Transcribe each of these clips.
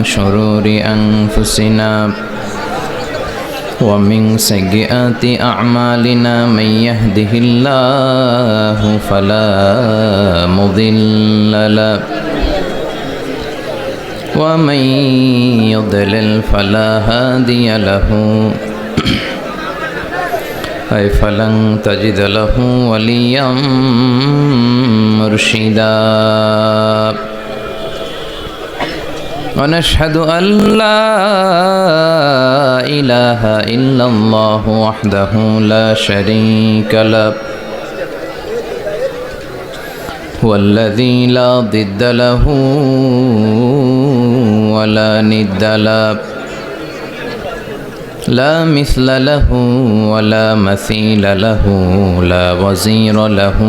شرور أنفسنا ومن سيئات أعمالنا من يهده الله فلا مضل له ومن يضلل فلا هادي له أي فلن تجد له وليا مرشدا ونشهد أن لا إله إلا الله وحده لا شريك له والذي لا ضد له ولا ند له لا مثل له ولا مثيل له لا وزير له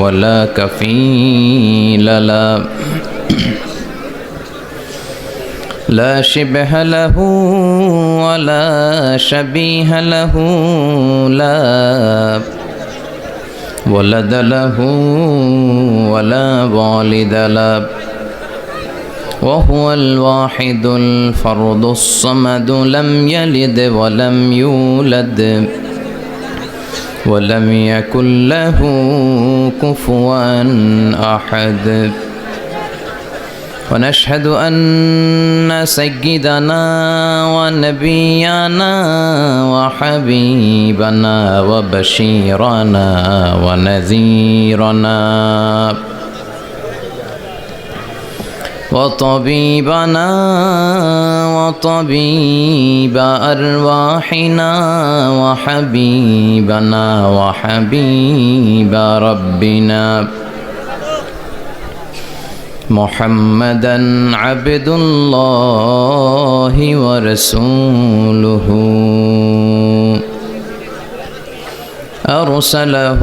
ولا كفيل له لا شبه له ولا شبيه له لا ولد له ولا والد له وهو الواحد الفرد الصمد لم يلد ولم يولد ولم يكن له كفوا أحد ونشهد أن سيدنا ونبينا وحبيبنا وبشيرنا ونذيرنا وطبيبنا وطبيب أرواحنا وحبيبنا وحبيب ربنا محمدا عبد الله ورسوله أرسله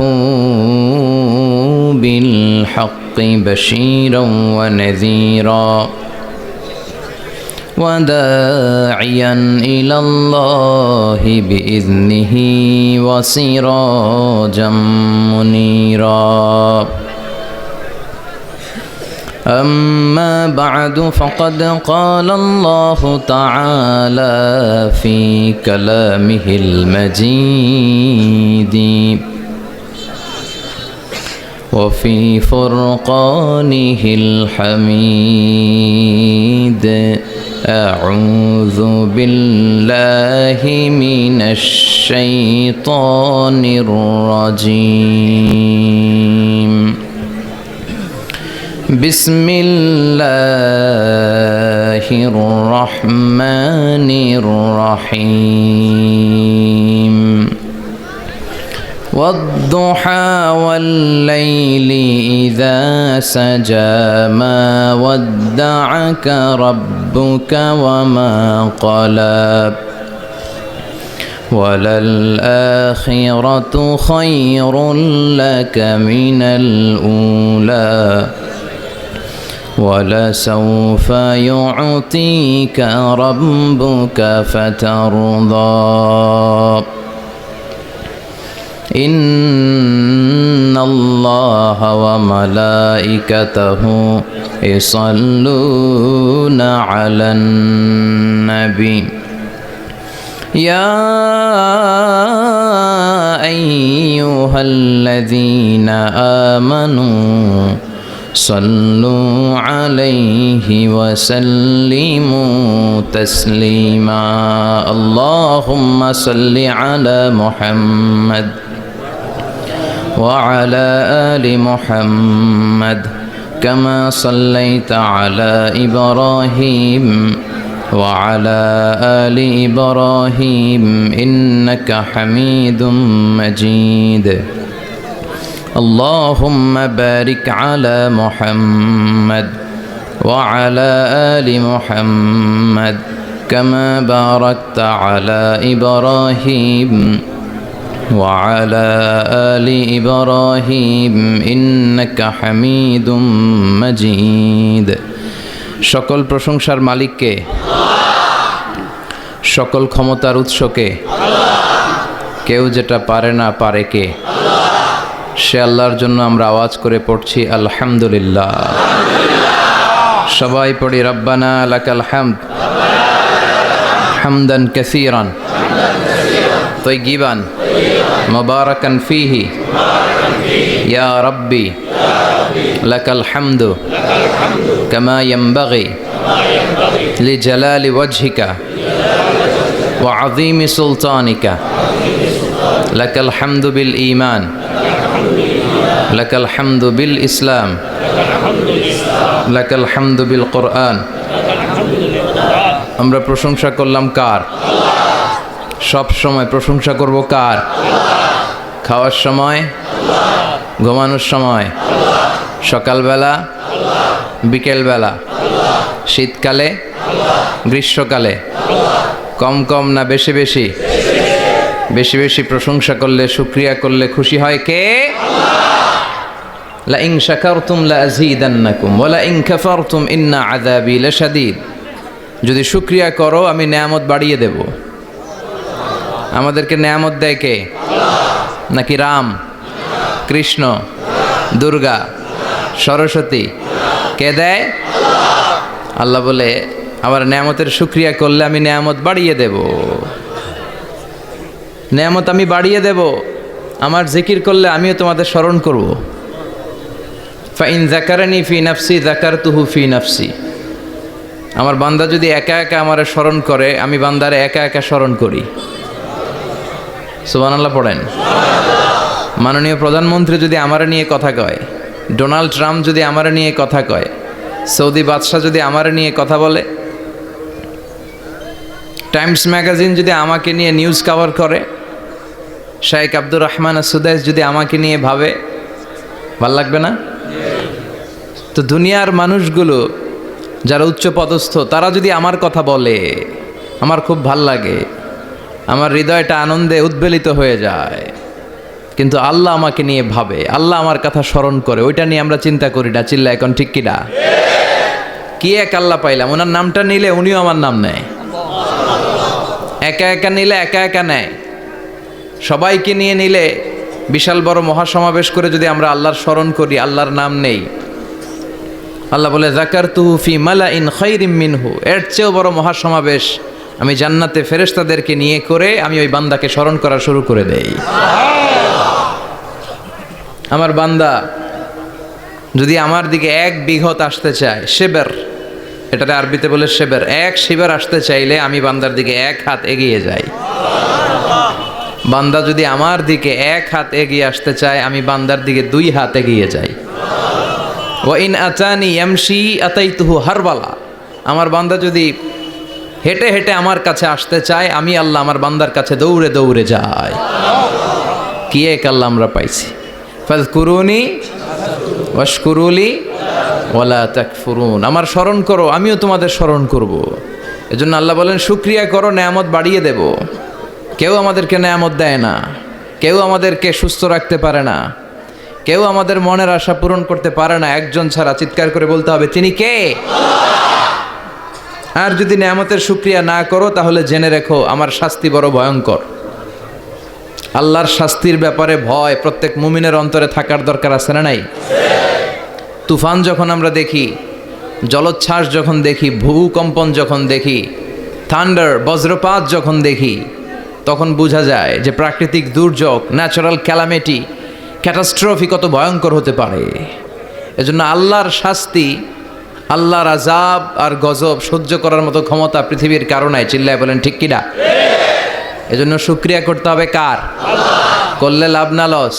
بالحق بشيرا ونذيرا وداعيا إلى الله بإذنه وسراجا منيرا أما بعد فقد قال الله تعالى في كلامه المجيد وفي فرقانه الحميد أعوذ بالله من الشيطان الرجيم بسم الله الرحمن الرحيم والضحى والليل إذا سجى ما ودعك ربك وما قلى وللآخرة خير لك من الأولى ولسوف يعطيك ربك فترضى إن الله وملائكته يصلون على النبي يا أيها الذين آمنوا صلوا عليه وسلموا تسليما اللهم صل على محمد وعلى آل محمد كما صليت على إبراهيم وعلى آل إبراهيم إنك حميد مجيد اللهم بارك على محمد وعلى آل محمد كما باركت على إبراهيم وعلى آل إبراهيم إنك حميد مجيد সকল প্রশংসার মালিককে সকল ক্ষমতার উৎসকে কেউ যেটা পারে না পারে কে সে আল্লাহর জন্য আমরা আওয়াজ করে পড়ছি আলহামদুলিল্লাহ সবাই পড়ি রব্বানা লাকাল হামদ হামদান কাসীরান তাইয়িবান মুবারাকান ফীহি ইয়া রাব্বি লাকাল হামদু কামা ইয়ানবাগি লিজালালি ওয়াজহিকা ওয়া আযীমি সুলতানিকা লাকাল হামদু বিল ঈমান লাকাল হামদু বিল ইসলাম লাকাল হামদু বিল কোরআন। আমরা প্রশংসা করলাম কার? সব সময় প্রশংসা করব কার? খাওয়ার সময়, ঘুমানোর সময়, সকালবেলা, বিকেলবেলা, শীতকালে, গ্রীষ্মকালে, কম কম না বেশি বেশি? বেশি বেশি প্রশংসা করলে, শুকরিয়া করলে খুশি হয় কে? লা ইন শাকারতুম লা আযীদান্নাকুম ওয়া লা ইন কাফারতুম ইন্না আযাবি লাশাদীদ। যদি শুকরিয়া করো আমি নেয়ামত বাড়িয়ে দেব। আমাদেরকে নেয়ামত দেয় কে? নাকি রাম, কৃষ্ণ, দুর্গা, সরস্বতী? কে দেয়? আল্লাহ বলে আমার নেয়ামতের শুকরিয়া করলে আমি নেয়ামত বাড়িয়ে দেব। নেয়ামত আমি বাড়িয়ে দেব। আমার জিকির করলে আমিও তোমাদের স্মরণ করব। ফাইন যাকারানি ফি নাফসি যাকারতুহু ফি নাফসি। আমার বান্দা যদি একা একা আমার স্মরণ করে, আমি বান্দারে একা একা স্মরণ করি। সুবহানাল্লাহ পড়েন। মাননীয় প্রধানমন্ত্রী যদি আমার নিয়ে কথা কয়, ডোনাল্ড ট্রাম্প যদি আমার নিয়ে কথা কয়, সৌদি বাদশাহ যদি আমার নিয়ে কথা বলে, টাইমস ম্যাগাজিন যদি আমাকে নিয়ে নিউজ কভার করে, শেখ আব্দুর রহমান সুদাইস যদি আমাকে নিয়ে ভাবে, ভাল লাগবে না? তো দুনিয়ার মানুষগুলো যারা উচ্চ পদস্থ, তারা যদি আমার কথা বলে, আমার খুব ভাল লাগে, আমার হৃদয়টা আনন্দে উদ্বেলিত হয়ে যায়। কিন্তু আল্লাহ আমাকে নিয়ে ভাবে, আল্লাহ আমার কথা স্মরণ করে, ওইটা নিয়ে আমরা চিন্তা করি না। চিল্লা এখন ঠিক কিনা? কি এক আল্লাহ পাইলাম, ওনার নামটা নিলে উনিও আমার নাম নেয়। একা একা নিলে একা একা নেয়, সবাইকে নিয়ে নিলে, বিশাল বড় মহাসমাবেশ করে যদি আমরা আল্লাহর স্মরণ করি, আল্লাহর নাম নেই, আল্লাহ বলে যাকারতুহু ফি মালাইন খায়রিম মিনহু। এর চেয়েও বড় মহাসমাবেশ আমি জান্নাতে ফেরেশতাদেরকে নিয়ে করে আমি ওই বান্দাকে স্মরণ করা শুরু করে দেই। আমার বান্দা যদি আমার দিকে এক বিঘত আসতে চায়, শেবের, এটাতে আরবিতে বলে শেবের, এক শিবের আসতে চাইলে আমি বান্দার দিকে এক হাত এগিয়ে যাই। বান্দা যদি আমার দিকে এক হাত এগিয়ে আসতে চায়, আমি বান্দার দিকে দুই হাত এগিয়ে যাই। ওয়া ইন আতানি ইয়ামশি আতাইতুহু হারবালা। আমার বান্দা যদি হেঁটে হেঁটে আমার কাছে আসতে চায়, আমি আল্লাহ আমার বান্দার কাছে দৌড়ে দৌড়ে যাই। কি এক আল্লাহ আমরা পাইছি। ফাযকুরুনি ওয়াশকুরুলি ওয়ালা তাকফুরুন। আমার স্মরণ করো, আমিও তোমাদের স্মরণ করব। এজন্য আল্লাহ বলেন শুকরিয়া করো, নেয়ামত বাড়িয়ে দেব। কেউ আমাদেরকে নেয়ামত দেয় না, কেউ আমাদেরকে সুস্থ রাখতে পারে না, কেউ আমাদের মনের আশা পূরণ করতে পারে না, একজন ছাড়া। চিৎকার করে বলতে হবে তিনি কে? আর যদি নেয়ামতের শুকরিয়া না করো, তাহলে জেনে রেখো আমার শাস্তি বড় ভয়ঙ্কর। আল্লাহর শাস্তির ব্যাপারে ভয় প্রত্যেক মুমিনের অন্তরে থাকার দরকার আছে না নাই? তুফান যখন আমরা দেখি, জলোচ্ছ্বাস যখন দেখি, ভূকম্পন যখন দেখি, থান্ডার বজ্রপাত যখন দেখি, তখন বোঝা যায় যে প্রাকৃতিক দুর্যোগ, ন্যাচারাল ক্যালামিটি, ক্যাটাস্ট্রফি কত ভয়ঙ্কর হতে পারে। এজন্য আল্লাহর শাস্তি, আল্লাহর আযাব আর গজব সহ্য করার মতো ক্ষমতা পৃথিবীর কারো নাই। চিল্লায় বলেন ঠিক কিনা? এজন্য শুকরিয়া করতে হবে কার? করলে লাভ না লস?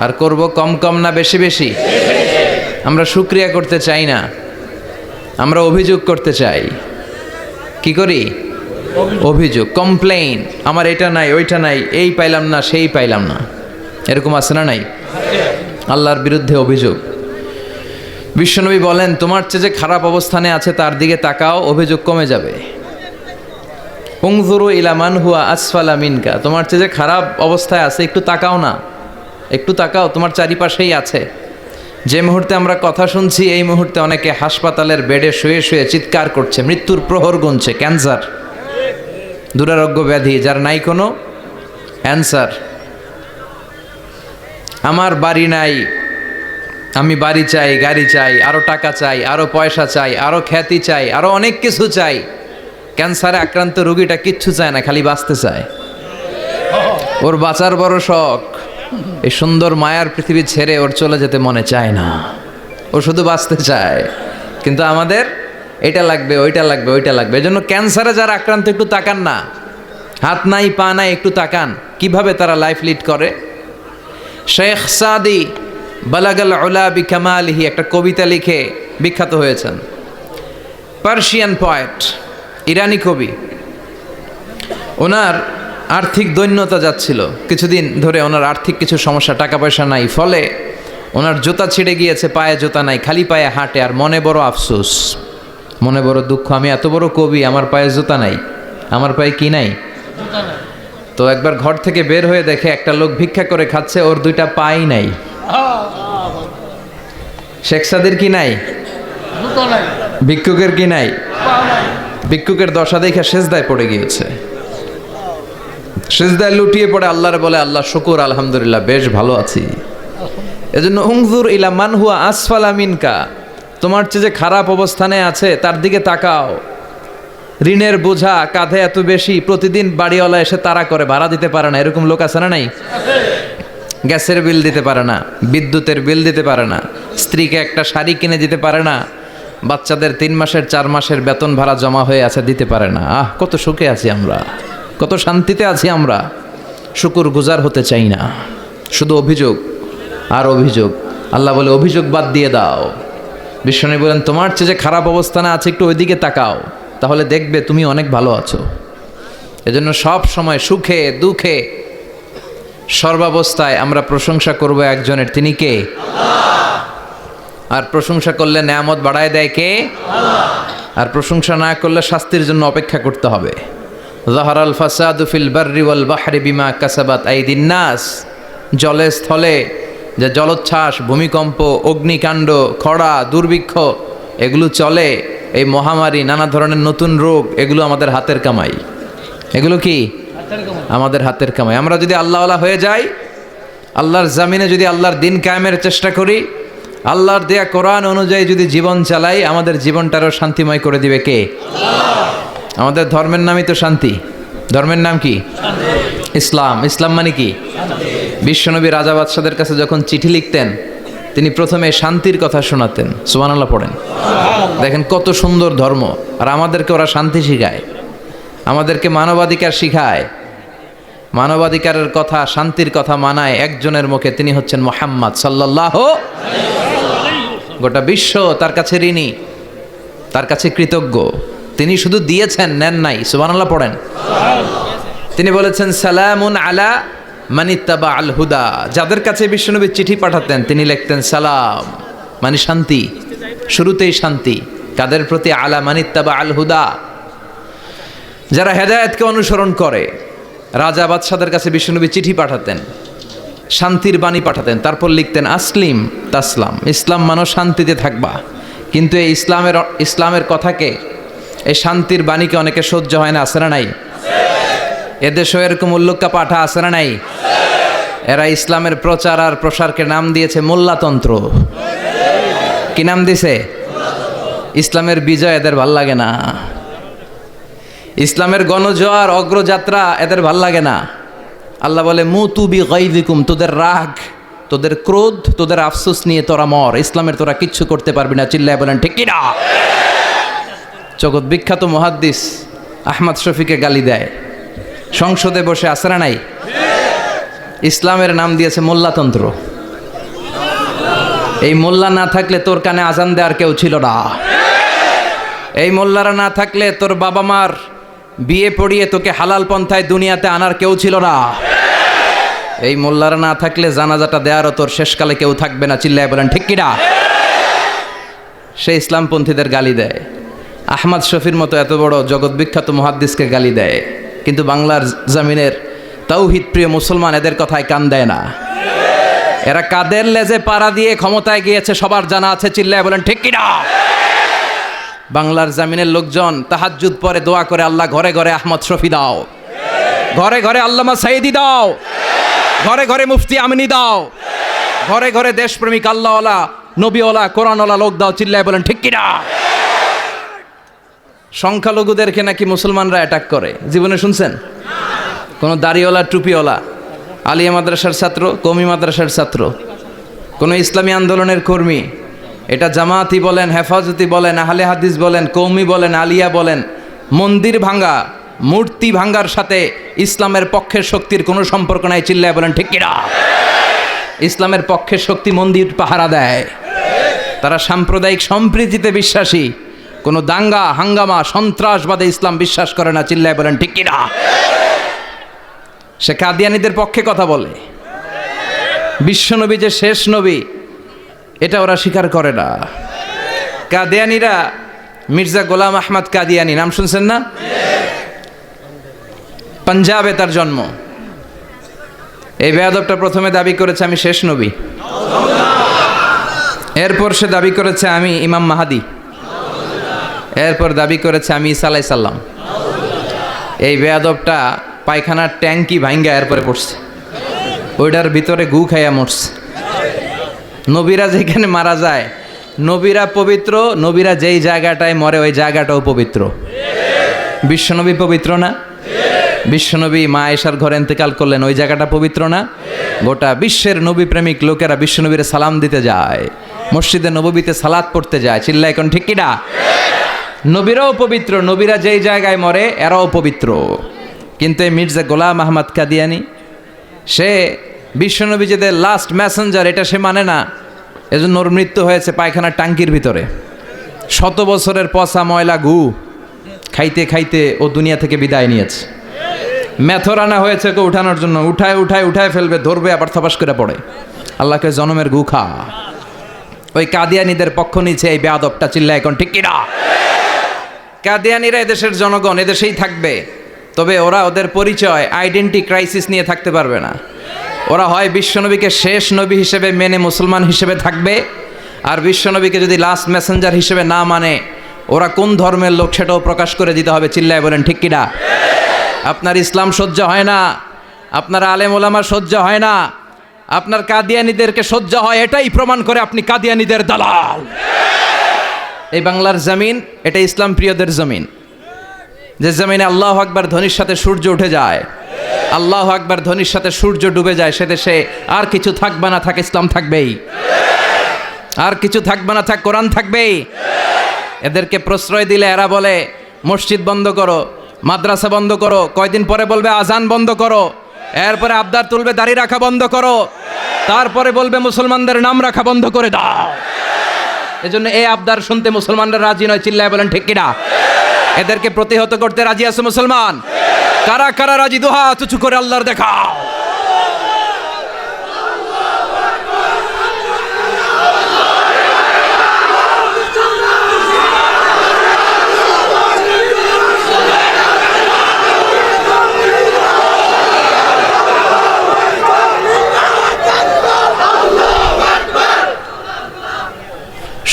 আর করব কম কম না বেশি বেশি? আমরা শুকরিয়া করতে চাই না, আমরা অভিযোগ করতে চাই। কি করি? অভিযোগ, কমপ্লেইন। আমার এটা নাই, ওইটা নাই, এই পাইলাম না, সেই পাইলাম না, এরকম আছে না নাই? আল্লাহর বিরুদ্ধে অভিযোগ। বিশ্বনবী বলেন তোমার চেয়ে যে খারাপ অবস্থানে আছে তার দিকে তাকাও, অভিযোগ কমে যাবে। উনজুরু ইলা মান হুয়া আসফালা মিনকা। তোমার চেয়ে যে খারাপ অবস্থায় আছে একটু তাকাও না, একটু তাকাও, তোমার চারিপাশেই আছে। যে মুহূর্তে আমরা কথা শুনছি, এই মুহূর্তে অনেকে হাসপাতালের বেডে শুয়ে শুয়ে চিৎকার করছে, মৃত্যুর প্রহর গুনছে। ক্যান্সার, দুরারোগ্য ব্যাধি যার নাই কোনো অ্যান্সার। আমার বাড়ি নাই, আমি বাড়ি চাই, গাড়ি চাই, আরো টাকা চাই, আরো পয়সা চাই, আরো খ্যাতি চাই, আরো অনেক কিছু চাই। ক্যান্সারে আক্রান্ত রোগীটা কিচ্ছু চায় না, খালি বাঁচতে চায়। ওর বাঁচার বড় শখ। এই সুন্দর মায়ার পৃথিবী ছেড়ে ওর চলে যেতে মনে চায় না, ও শুধু বাঁচতে চায়। কিন্তু আমাদের এটা লাগবে, ওইটা লাগবে, ওইটা লাগবে। এজন্য ক্যান্সারে যারা আক্রান্ত একটু তাকান না, হাত নাই পা নাই, একটু তাকান কিভাবে তারা লাইফ লিড করে। শেখ সাদি বালাগাল উলা বিকামালিহি একটা কবিতা লিখে বিখ্যাত হয়েছেন। পার্সিয়ান পয়েট, ইরানি কবি। ওনার আর্থিক দৈন্যতা যাচ্ছিল কিছুদিন ধরে, ওনার আর্থিক কিছু সমস্যা, টাকা পয়সা নাই, ফলে ওনার জুতা ছিঁড়ে গিয়েছে, পায়ে জুতা নাই, খালি পায়ে হাঁটে। আর মনে বড় আফসোস, মনে বড় দুঃখ, আমি এত বড় কবি, আমার পায়ে জুতা নাই, আমার পায়ে কি নাই। তো একবার ঘর থেকে বের হয়ে দেখে একটা লোক ভিক্ষা করে খাচ্ছে, ওর দুইটা পাই নাই। শেখ সাদির কি নাই? ভিক্ষুকের কি নাই? ভিক্ষুকের দশা দেখে সেজদায় পড়ে গিয়েছে। সেজদায় লুটিয়ে পড়ে আল্লাহরে বলে, আল্লাহ শুকুর, আলহামদুলিল্লাহ, বেশ ভালো আছি। এজন্য উনজুর ইলা মান হুয়া আসফালা মিনকা, তোমার চেয়ে যে খারাপ অবস্থানে আছে তার দিকে তাকাও। ঋণের বোঝা কাঁধে এত বেশি, প্রতিদিন বাড়িওয়ালা এসে তাড়া করে, ভাড়া দিতে পারে না, এরকম লোক আছে না নাই? গ্যাসের বিল দিতে পারে না, বিদ্যুতের বিল দিতে পারে না, স্ত্রীকে একটা শাড়ি কিনে দিতে পারে না, বাচ্চাদের 3 মাসের 4 মাসের বেতন ভাড়া জমা হয়ে আছে, দিতে পারে না। কত সুখে আছি আমরা, কত শান্তিতে আছি আমরা, শুকুর গুজার হতে চাই না, শুধু অভিযোগ আর অভিযোগ। আল্লাহ বলে অভিযোগ বাদ দিয়ে দাও। বিশ্বনবী বলেন, তোমার চেয়ে যে খারাপ অবস্থানে আছে একটু ওইদিকে তাকাও, তাহলে দেখবে তুমি অনেক ভালো আছো। এজন্য সব সময় সুখে দুঃখে সর্বাবস্থায় আমরা প্রশংসা করব একজনের, তিনি কে? আর প্রশংসা করলে নেয়ামত বাড়ায় দেয় কে? আর প্রশংসা না করলে শাস্তির জন্য অপেক্ষা করতে হবে। যাহারাল ফাসাদু ফিল বাররি ওয়াল বাহরি বিমা কাসাবাত আইদিন নাস, জলে স্থলে যে জলোচ্ছ্বাস, ভূমিকম্প, অগ্নিকাণ্ড, খরা, দুর্ভিক্ষ এগুলো চলে, এই মহামারী, নানা ধরনের নতুন রোগ, এগুলো আমাদের হাতের কামাই। এগুলো কি আমাদের হাতের কামাই। আমরা যদি আল্লাহওয়ালা হয়ে যাই, আল্লাহর জামিনে যদি আল্লাহর দিন কায়েমের চেষ্টা করি, আল্লাহর দেয়া কোরআন অনুযায়ী যদি জীবন চালাই, আমাদের জীবনটারও শান্তিময় করে দিবে কে? আমাদের ধর্মের নামই তো শান্তি। ধর্মের নাম কি? ইসলাম। ইসলাম মানে কি? বিশ্বনবী রাজা বাদশাদের কাছে যখন চিঠি লিখতেন, তিনি প্রথমে শান্তির কথা শোনাতেন। সুবহানাল্লাহ পড়েন। দেখেন কত সুন্দর ধর্ম। আর আমাদেরকে ওরা শান্তি শিখায়, আমাদেরকে মানবাধিকার শিখায়। মানবাধিকারের কথা, শান্তির কথা মানায় একজনের মুখে, তিনি হচ্ছেন মুহাম্মদ সাল্লাল্লাহু। গোটা বিশ্ব তার কাছে ঋণী, তার কাছে কৃতজ্ঞ। তিনি শুধু দিয়েছেন, নেন নাই। সুবহানাল্লাহ পড়েন। তিনি বলেছেন, সালামুন আলা মানিত্তাবা আল হুদা। যাদের কাছে বিশ্বনবী চিঠি পাঠাতেন, তিনি লিখতেন সালাম, মানে শান্তি, শুরুতেই শান্তি। কাদের প্রতি? আলা মানিত্তাবা আল হুদা, যারা হেদায়েতকে অনুসরণ করে। রাজা বাদশাদের কাছে বিশ্বনবী চিঠি পাঠাতেন, শান্তির বাণী পাঠাতেন, তারপর লিখতেন আসলিম তাসলাম, ইসলাম মানো শান্তিতে থাকবা। কিন্তু এই ইসলামের কথাকে, এই শান্তির বাণীকে অনেকে সহ্য হয় না, আছে না নাই? এদেশেও এরকম উল্লুক্কা পাঠা আছে না নাই? এরা ইসলামের প্রচার আর প্রসারকে নাম দিয়েছে মোল্লাতন্ত্র। কি নাম দিছে? ইসলামের বিজয় এদের ভাল লাগে না, ইসলামের গণজোয়ার অগ্রযাত্রা এদের ভাল লাগে না। আল্লাহ বলে, মুতু বিগাইযিকুম, তোদের রাগ, তোদের ক্রোধ, তোদের আফসোস নিয়ে তোরা মর, ইসলামের তোরা কিচ্ছু করতে পারবি না। চিল্লায় বলেন ঠিক কি না? জগৎ বিখ্যাত মুহাদ্দিস আহমদ শফিকে গালি দেয়, সংসদে বসে, আছে না নাই? ইসলামের নাম দিয়েছে মোল্লাতন্ত্র। এই মোল্লা না থাকলে তোর কানে আজান দেওয়ার কেউ ছিল না। এই মোল্লারা না থাকলে তোর বাবা মার বিয়ে পড়িয়ে তোকে হালাল পন্থায় দুনিয়াতে আনার কেউ ছিল না। এই মোল্লারা না থাকলে জানাজাটা দেওয়ারও তোর শেষকালে কেউ থাকবে না। চিল্লায় বলেন ঠিক কিনা? সে ইসলামপন্থীদের গালি দেয়, আহমদ শফির মতো এত বড় জগৎ বিখ্যাত মুহাদ্দিসকে গালি দেয়। কিন্তু বাংলার জমিনের তাওহীদ প্রিয় মুসলমান এদের কথায় কান দেয় না। এরা কাদের লেজে পাড়া দিয়ে ক্ষমতায় গিয়েছে সবার জানা আছে। চিল্লায় বলেন ঠিক কিনা? বাংলার জমিনের লোকজন তাহাজ্জুদ পরে দোয়া করে, আল্লাহ ঘরে ঘরে আহমদ শফি দাও, ঘরে ঘরে আল্লামা সাইদি দাও, ঘরে ঘরে মুফতি আমিনী দাও, ঘরে ঘরে দেশপ্রেমিক আল্লাহওয়ালা নবীওয়ালা কোরআনওয়ালা লোক দাও, চিল্লায় বলেন ঠিক কিনা। সংখ্যালঘুদেরকে নাকি মুসলমানরা অ্যাটাক করে, জীবনে শুনছেন? কোনো দাড়িওয়ালা টুপিওয়ালা, আলিয়া মাদ্রাসার ছাত্র, কওমি মাদ্রাসার ছাত্র, কোনো ইসলামী আন্দোলনের কর্মী, এটা জামাতি বলেন, হেফাজতি বলেন, আহলে হাদিস বলেন, কওমি বলেন, আলিয়া বলেন, মন্দির ভাঙ্গা, মূর্তি ভাঙ্গার সাথে ইসলামের পক্ষের শক্তির কোনো সম্পর্ক নাই, চিল্লায় বলেন ঠিক কিনা। ইসলামের পক্ষের শক্তি মন্দির পাহারা দেয়, তারা সাম্প্রদায়িক সম্প্রীতিতে বিশ্বাসী, কোনো দাঙ্গা হাঙ্গামা সন্ত্রাসবাদে ইসলাম বিশ্বাস করে না, চিল্লায় বলেন ঠিক কিনা। সে কাদিয়ানীদের পক্ষে কথা বলে, বিশ্বনবী যে শেষ নবী এটা ওরা স্বীকার করে না। কাদিয়ানীরা, মির্জা গোলাম আহমদ কাদিয়ানী নাম শুনছেন না? পাঞ্জাবে তার জন্ম। এই বেয়াদবটা প্রথমে দাবি করেছে আমি শেষ নবী, এরপর সে দাবি করেছে আমি ইমাম মাহাদি, এরপর দাবি করেছে আমি ঈসা আলাইহিস সালাম। এই বেয়াদবটা পায়খানার ট্যাঙ্কি ভাঙ্গা এরপরে পড়ছে, ওইটার ভিতরে গু খাইয়া মরছে। নবীরা যেখানে মারা যায়, নবীরা পবিত্র, নবীরা যেই জায়গাটায় মরে ওই জায়গাটাও পবিত্র। বিশ্বনবী পবিত্র না? বিশ্বনবী মা আয়েশার ঘরে ইন্তেকাল করলেন, ওই জায়গাটা পবিত্র না? গোটা বিশ্বের নবী প্রেমিক লোকেরা বিশ্বনবীরে সালাম দিতে যায়, মসজিদে নববীতে সালাত পড়তে যায়, চিল্লা এখন ঠিক কিনা। নবীরাও পবিত্র, নবীরা যেই জায়গায় মরে এরাও পবিত্র। কিন্তু এই মির্জা গোলাম আহমদ কাদিয়ানী, সে বিশ্বনবী যে লাস্ট মেসেঞ্জার এটা সে মানে না, এজন্য ওর মৃত্যু হয়েছে পায়খানার টাঙ্কির ভিতরে। 100 বছরের পচা ময়লা গু খাইতে খাইতে ও দুনিয়া থেকে বিদায় নিয়েছে। মেথর আনা হয়েছে ওকে উঠানোর জন্য, উঠায় ফেলবে, ধরবে আবার থপাস করে পড়ে। আল্লাহকে জনমের গু খা। ওই কাদিয়ানীদের পক্ষ নিচ্ছে এই বেয়াদবটা, চিল্লা এখন ঠিক কিনা। কাদিয়ানীরা এদেশের জনগণ, এদেশেই থাকবে, তবে ওরা ওদের পরিচয় আইডেন্টি ক্রাইসিস নিয়ে থাকতে পারবে না। ওরা হয় বিশ্বনবীকে শেষ নবী হিসেবে মেনে মুসলমান হিসেবে থাকবে, আর বিশ্বনবীকে যদি লাস্ট মেসেঞ্জার হিসেবে না মানে ওরা কোন ধর্মের লোক সেটাও প্রকাশ করে দিতে হবে, চিল্লায় বলেন ঠিক কিনা। আপনার ইসলাম সহ্য হয় না, আপনার আলেম ওলামা সহ্য হয় না, আপনার কাদিয়ানীদেরকে সহ্য হয়, এটাই প্রমাণ করে আপনি কাদিয়ানীদের দালাল। এই বাংলার জমিন এটা ইসলাম প্রিয়দের জমিন, যে জমিনে আল্লাহু আকবার ধ্বনির সাথে সূর্য উঠে যায়, আল্লাহু আকবার ধ্বনির সাথে সূর্য ডুবে যায়, সে দেশে আর কিছু থাকবে না, থাক ইসলাম থাকবেই, আর কিছু থাকবে না, থাক কোরআন থাকবেই। এদেরকে প্রশ্রয় দিলে এরা বলে মসজিদ বন্ধ করো, মাদ্রাসা বন্ধ করো, কয়দিন পরে বলবে আজান বন্ধ করো, এরপরে আবদার তুলবে দাড়ি রাখা বন্ধ করো, তারপরে বলবে মুসলমানদের নাম রাখা বন্ধ করে দাও। এজন্য এই আবদার শুনতে মুসলমানরা রাজি নয়, চিল্লায় বলেন ঠিক কিনা। এদেরকে প্রতিহত করতে রাজি আছে মুসলমান? কারা কারা রাজি? দুহাত উঁচু করে আল্লাহর দেখাও।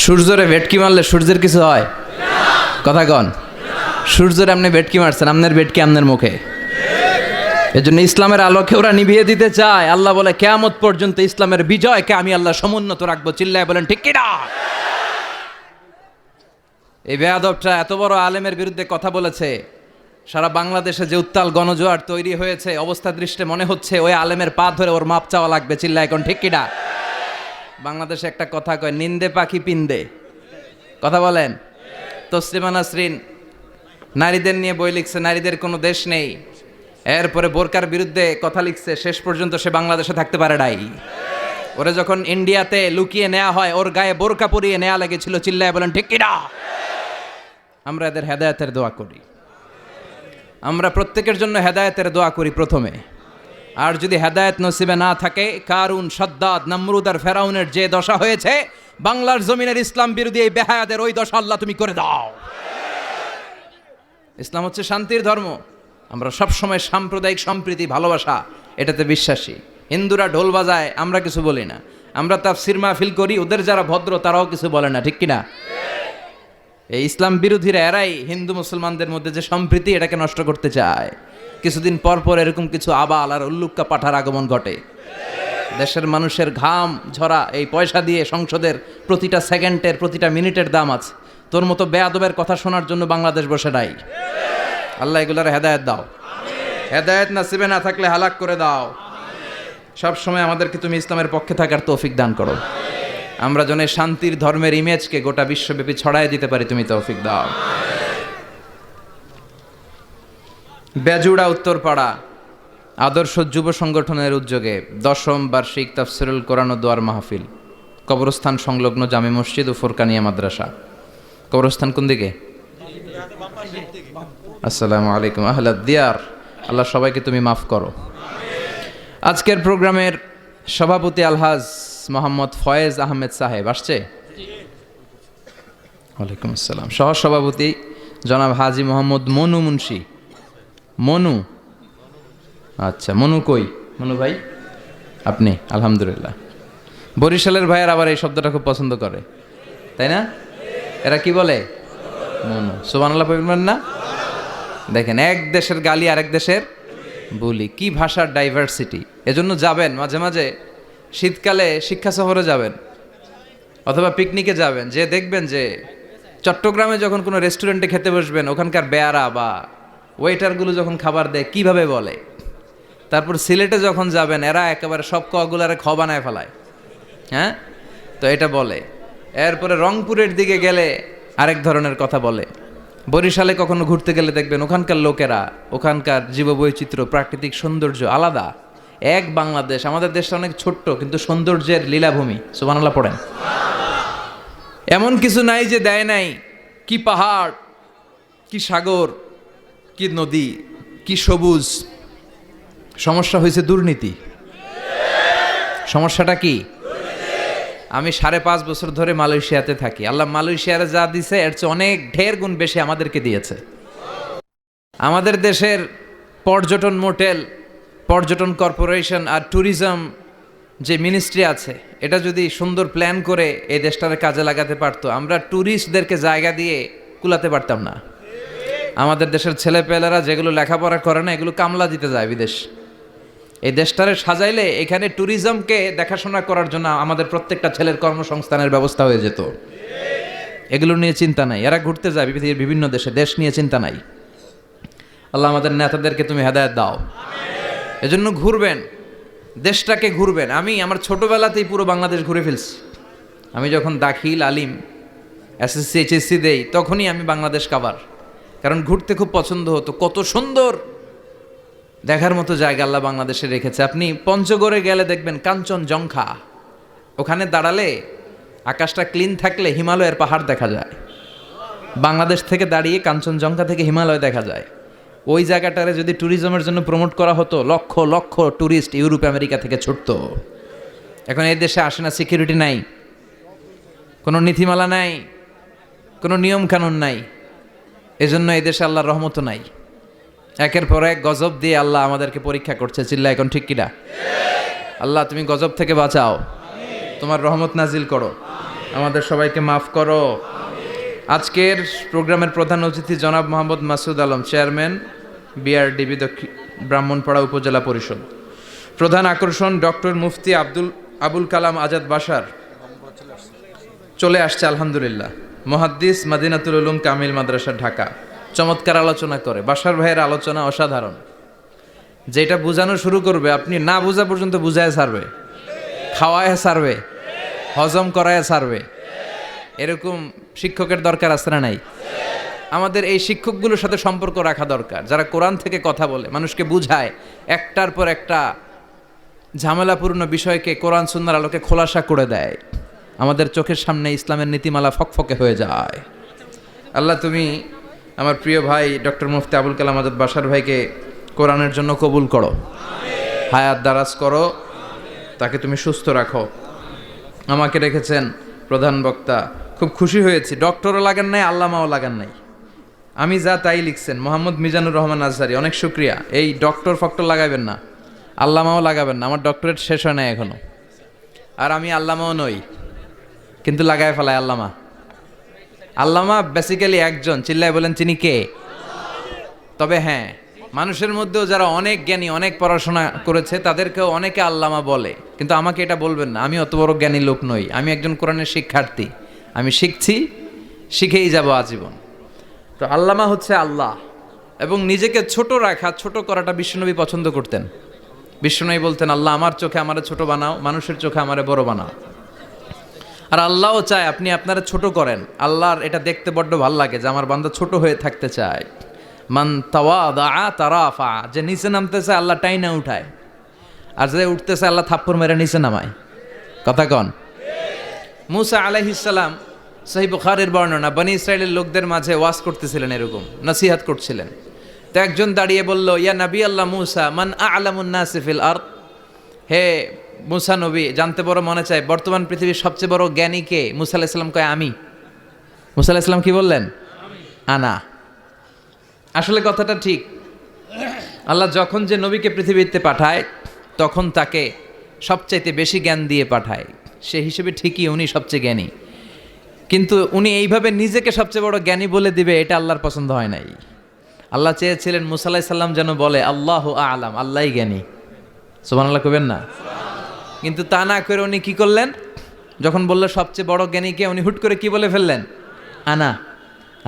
সূর্যরে ভেটকি মারলে সূর্যের কিছু হয়? কথা কন। সূর্যের আপনি ভেটকি মারছেন, আপনার ভেটকি আপনার মুখে। এজন্য ইসলামের আলোকে ওরা নিভিয়ে দিতে চায়। আল্লাহ বলে কিয়ামত পর্যন্ত ইসলামের বিজয়কে আমি আল্লাহ সমুন্নত রাখবো, চিল্লায় বলেন ঠিক কিনা। এই বেয়াদবটা এত বড় আলেমের বিরুদ্ধে কথা বলেছে, সারা বাংলাদেশে যে উত্তাল গণজোয়ার তৈরি হয়েছে, অবস্থা দৃষ্টে মনে হচ্ছে ওই আলেমের পা ধরে ওর মাপ চাওয়া লাগবে, চিল্লায় এখন ঠিক কিনা। বাংলাদেশে একটা কথা কয়, নিন্দে পাখি পিন্দে, কথা বলেন। তসলিমা নাসরিন নারীদের নিয়ে বই লিখছে, নারীদের কোনো দেশ নেই, এরপরে বোরকার বিরুদ্ধে কথা লিখছে, শেষ পর্যন্ত সে বাংলাদেশে থাকতে পারে নাই। ওরে যখন ইন্ডিয়াতে লুকিয়ে নেওয়া হয়, ওর গায়ে বোরকা পরিয়ে নেওয়া লেগেছিল, চিল্লায় বলেন ঠিক কিনা। আমরা এদের হেদায়েতের দোয়া করি, আমরা প্রত্যেকের জন্য হেদায়েতের দোয়া করি প্রথমে। আর যদি হেদায়েত নসিবে না থাকে, কারুন, সাদ্দাদ, নমরুদ আর ফেরাউনের যে দশা হয়েছে, বাংলার জমিনের ইসলাম বিরোধী এই বেহায়াদের ওই দশা আল্লাহ তুমি করে দাও। ইসলাম হচ্ছে শান্তির ধর্ম, আমরা সবসময় সাম্প্রদায়িক সম্প্রীতি, ভালোবাসা এটাতে বিশ্বাসী। হিন্দুরা ঢোল বাজায়, আমরা কিছু বলি না, আমরা তাফসীর মাহফিল করি, ওদের যারা ভদ্র তারাও কিছু বলে না, ঠিক কিনা। এই ইসলাম বিরোধীরা এরাই হিন্দু মুসলমানদের মধ্যে যে সম্প্রীতি এটাকে নষ্ট করতে চায়। কিছুদিন পর পর এরকম কিছু আবাল আর উল্লুক্কা পাঠার আগমন ঘটে, দেশের মানুষের ঘাম ঝরা এই পয়সা দিয়ে সংসদের প্রতিটা সেকেন্ডের প্রতিটা মিনিটের দাম আছে। তোর মতো বেয়াদবের কথা শোনার জন্য বাংলাদেশ বসে নাই। আল্লাহ এগুলার হেদায়েত দাও, হেদায়েত নাসিবে না থাকলে হালাক করে দাও। সব সময় আমাদেরকে তুমি ইসলামের পক্ষে থাকার তৌফিক দান করো। আমরা যেন শান্তির ধর্মের ইমেজকে গোটা বিশ্বব্যাপী ছড়ায় দিতে পারি, তুমি তৌফিক দাও। বেজুড়া উত্তরপাড়া আদর্শ যুব সংগঠনের উদ্যোগে 10ম বার্ষিক তাফসিরুল কোরআন ও দোয়ার মাহফিল, কবরস্থান সংলগ্ন জামে মসজিদ ও ফুরকানিয়া মাদ্রাসা। কবরস্থান কোন দিকে? আসসালামু আলাইকুম আহলাদ দিয়ার। আল্লাহ সবাইকে তুমি মাফ করো। আজকের প্রোগ্রামের সভাপতি আলহাজ মোহাম্মদ ফয়েজ আহমেদ সাহেব আসছে। ওয়ালাইকুম আসসালাম। সহ সভাপতি জনাব হাজি মোহাম্মদ মনু মুন্সি। মনু, আচ্ছা মনু কই? মনু ভাই আপনি? আলহামদুলিল্লাহ। বরিশালের ভাইয়ের আবার এই শব্দটা খুব পছন্দ করে, তাই না? এরা কি বলে? মনু। সুবহানাল্লাহ বলবেন না? দেখেন, এক দেশের গালি আরেক দেশের বলি, কি ভাষার ডাইভার্সিটি। এজন্য যাবেন মাঝে মাঝে শীতকালে শিক্ষা সফরে যাবেন অথবা পিকনিকে যাবেন, যে দেখবেন যে চট্টগ্রামে যখন কোনো রেস্টুরেন্টে খেতে বসবেন, ওখানকার বেয়ারা বা ওয়েটারগুলো যখন খাবার দেয় কিভাবে বলে। তারপর সিলেটে যখন যাবেন, এরা একেবারে সব কগুলারে খ বানায় ফেলায়। হ্যাঁ, তো এটা বলে। এরপরে রংপুরের দিকে গেলে আরেক ধরনের কথা বলে। বরিশালে কখনো ঘুরতে গেলে দেখবেন ওখানকার লোকেরা, ওখানকার জীববৈচিত্র্য, প্রাকৃতিক সৌন্দর্য আলাদা। এক বাংলাদেশ, আমাদের দেশটা অনেক ছোট্ট কিন্তু সৌন্দর্যের লীলাভূমি। সুবহানাল্লাহ পড়েন। এমন কিছু নাই যে দেয় নাই। কি পাহাড়, কি সাগর, কি নদী, কি সবুজ। সমস্যা হয়েছে দুর্নীতি। সমস্যাটা কি? আমি 5.5 বছর ধরে মালয়েশিয়াতে থাকি। আল্লাহ মালয়েশিয়ারে যা দিছে এর চেয়ে অনেক ঢের গুণ বেশি আমাদেরকে দিয়েছে। আমাদের দেশের পর্যটন মোটেল, পর্যটন কর্পোরেশন আর ট্যুরিজম যে মিনিস্ট্রি আছে, এটা যদি সুন্দর প্ল্যান করে এই দেশটার কাজে লাগাতে পারতো, আমরা ট্যুরিস্টদেরকে জায়গা দিয়ে কুলাতে পারতাম না। আমাদের দেশের ছেলেপেলেরা যেগুলো লেখাপড়া করে না, এগুলো কামলা দিতে যায় বিদেশ। এই দেশটারে সাজাইলে এখানে ট্যুরিজমকে দেখাশোনা করার জন্য আমাদের প্রত্যেকটা ছেলের কর্মসংস্থানের ব্যবস্থা হয়ে যেত। এগুলো নিয়ে চিন্তা নাই। এরা ঘুরতে যায় পৃথিবীর বিভিন্ন দেশে, দেশ নিয়ে চিন্তা নাই। আল্লাহ আমাদের নেতাদেরকে তুমি হেদায়েত দাও। এজন্য ঘুরবেন, দেশটাকে ঘুরবেন। আমি আমার ছোটবেলাতেই পুরো বাংলাদেশ ঘুরে ফেলছি। আমি যখন দাখিল, আলিম, এসএসসি, এইচএসসি দেই, তখনই আমি বাংলাদেশ কাভার। কারণ ঘুরতে খুব পছন্দ হতো। কত সুন্দর দেখার মতো জায়গা আল্লাহ বাংলাদেশে রেখেছে। আপনি পঞ্চগড়ে গেলে দেখবেন কাঞ্চনজঙ্ঘা, ওখানে দাঁড়ালে আকাশটা ক্লিন থাকলে হিমালয়ের পাহাড় দেখা যায়। বাংলাদেশ থেকে দাঁড়িয়ে কাঞ্চনজঙ্ঘা থেকে হিমালয় দেখা যায়। ওই জায়গাটারে যদি ট্যুরিজমের জন্য প্রমোট করা হতো, lakh lakh tourist Europe America থেকে ছুটতো। এখন এই দেশে আসে না, সিকিউরিটি নাই, কোনো নীতিমালা নাই, কোনো নিয়ম কানুন নাই। এজন্য এই দেশে আল্লাহর রহমত নাই। একের পর এক গজব দিয়ে আল্লাহ আমাদেরকে পরীক্ষা করছে। চিল্লা এখন ঠিক কিনা? আল্লাহ তুমি গজব থেকে বাঁচাও, তোমার রহমত নাজিল করো, আমাদের সবাইকে মাফ করো। আজকের প্রোগ্রামের প্রধান অতিথি জনাব মোহাম্মদ মাসুদ আলম, চেয়ারম্যান বিআরডিবি ব্রাহ্মণপাড়া উপজেলা পরিষদ। প্রধান আকর্ষণ ডক্টর মুফতি আবুল কালাম আজাদ বাশার চলে আসছে আলহামদুলিল্লাহ। মুহাদ্দিস, মাদিনাতুল উলুম কামিল মাদ্রাসা, ঢাকা। চমৎকার আলোচনা করে। বাশার ভাইয়ের আলোচনা অসাধারণ। যেটা বোঝানো শুরু করবে, আপনি না বোঝা পর্যন্ত বুঝায় ছাড়বে, খাওয়ায় ছাড়বে, হজম করায় ছাড়বে। এরকম শিক্ষকের দরকার আছে না নাই? আমাদের এই শিক্ষকগুলোর সাথে সম্পর্ক রাখা দরকার, যারা কোরআন থেকে কথা বলে, মানুষকে বুঝায়, একটার পর একটা ঝামেলাপূর্ণ বিষয়কে কোরআন সুন্নাহর আলোকে খোলাসা করে দেয়। আমাদের চোখের সামনে ইসলামের নীতিমালা ফকফকে হয়ে যায়। আল্লাহ তুমি আমার প্রিয় ভাই ডক্টর মুফতি আবুল কালাম আজাদ বাশার ভাইকে কোরআনের জন্য কবুল করো, হায়াত দারাজ করো, তাকে তুমি সুস্থ রাখো। আমাকে রেখেছেন প্রধান বক্তা, খুব খুশি হয়েছি। ডক্টরও লাগান নাই, আল্লামাও লাগান নাই, আমি যা তাই লিখছেন। মোহাম্মদ মিজানুর রহমান আজহারি, অনেক শুক্রিয়া। এই ডক্টর ফক্টর লাগাবেন না, আল্লামাও লাগাবেন না। আমার ডক্টরেট শেষ হয় না এখনো, আর আমি আল্লামাও নই, কিন্তু লাগায় ফেলায় আল্লামা। আল্লামা বেসিক্যালি একজন, চিল্লায় বলেন তিনি কে? তবে হ্যাঁ, মানুষের মধ্যেও যারা অনেক জ্ঞানী, অনেক পড়াশোনা করেছে, তাদেরকেও অনেকে আল্লামা বলে, কিন্তু আমাকে এটা বলবেন না, আমি অত বড় জ্ঞানী লোক নই। আমি একজন কোরআনের শিক্ষার্থী, আমি শিখছি, শিখেই যাব আজীবন। তো আল্লামা হচ্ছে আল্লাহ। এবং নিজেকে ছোট রাখা, ছোট করাটা বিশ্বনবী পছন্দ করতেন। বিশ্বনবী বলতেন, আল্লাহ আমার চোখে আমারে ছোট বানাও, মানুষের চোখে আমারে বড় বানাও। আর আল্লাহও চায় আপনি আপনারা ছোট করেন। আল্লাহর এটা দেখতে বড্ড ভাল লাগে যে আমার বান্দা ছোট হয়ে থাকতে চায়। মান তাওয়াদা তারাফা, যে নিচে নামতেছে আল্লাহ টাইনা উঠায়, আর যে উঠতেছে আল্লাহ থাপ্পড় মেরে নিচে নামায়। কথা কন। মুসা আলাইহিস সালাম, সহিহ বুখারীর বর্ণনা, বনি ইসরাইলের লোকদের মাঝে ওয়াজ করতেছিলেন, এরকম নসিহত করছিলেন। তো একজন দাঁড়িয়ে বলল, ইয়া নবী আল্লাহ মুসা, মান আ'লামুন নাসি ফিল আরদ। হে মুসা নবী, জানতে বড় মনে চায় বর্তমান পৃথিবীর সবচেয়ে বড় জ্ঞানী কে? মুসা আলাইহিস সালাম কয় আমি। মুসা আলাইহিস সালাম কি বললেন? আনা। আসলে কথাটা ঠিক। আল্লাহ যখন যে নবীকে পৃথিবীতে পাঠায়, তখন তাকে সবচাইতে বেশি জ্ঞান দিয়ে পাঠায়। সে হিসেবে ঠিকই উনি সবচেয়ে জ্ঞানী, কিন্তু উনি এইভাবে নিজেকে সবচেয়ে বড় জ্ঞানী বলে দিবে, এটা আল্লাহর পছন্দ হয় নাই। আল্লাহ চেয়েছিলেন মুসা আলাইহিস সালাম যেন বলে আল্লাহু আ'লাম, আল্লাহই জ্ঞানী। সুবহানাল্লাহ কইবেন না? কিন্তু তা না করে উনি কি করলেন? যখন বলল সবচেয়ে বড় জ্ঞানীকে, উনি হুট করে কি বলে ফেললেন? আনা,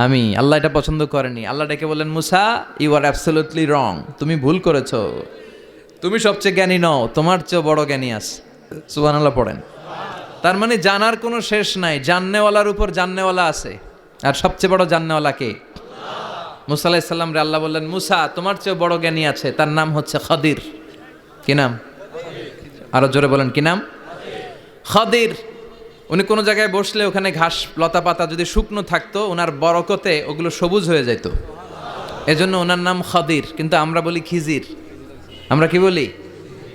আমি। আল্লাহ এটা পছন্দ করেনি। আল্লাহ ডেকে বললেন, মুসা ইউ আর অ্যাবসলিউটলি রং, তুমি ভুল করেছো, তুমি সবচেয়ে জ্ঞানী নও, তোমার চেয়ে বড় জ্ঞানী আছে। সুবহানাল্লাহ পড়েন। তার মানে জানার কোনো শেষ নাই, জাননেওয়ালার উপর জাননেওয়ালা আছে। আর সবচেয়ে বড় জাননেওয়ালা কে? মুসা আলাইহিস সালাম রে আল্লাহ বললেন, মুসা তোমার চেয়ে বড় জ্ঞানী আছে, তার নাম হচ্ছে খাদির। কি নাম? আরো জোরে বলেন, কি নাম? খাদির। উনি কোনো জায়গায় বসলে ওখানে ঘাস লতা পাতা যদি শুকনো থাকতো, ওনার বরকতে ওগুলো সবুজ হয়ে যেত, এজন্য ওনার নাম খাদির। কিন্তু আমরা বলি খিজির। আমরা কি বলি?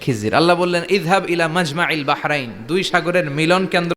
খিজির। আল্লাহ বললেন, ইযহাব ইলা মাজমাইল বাহরাইন, দুই সাগরের মিলন কেন্দ্র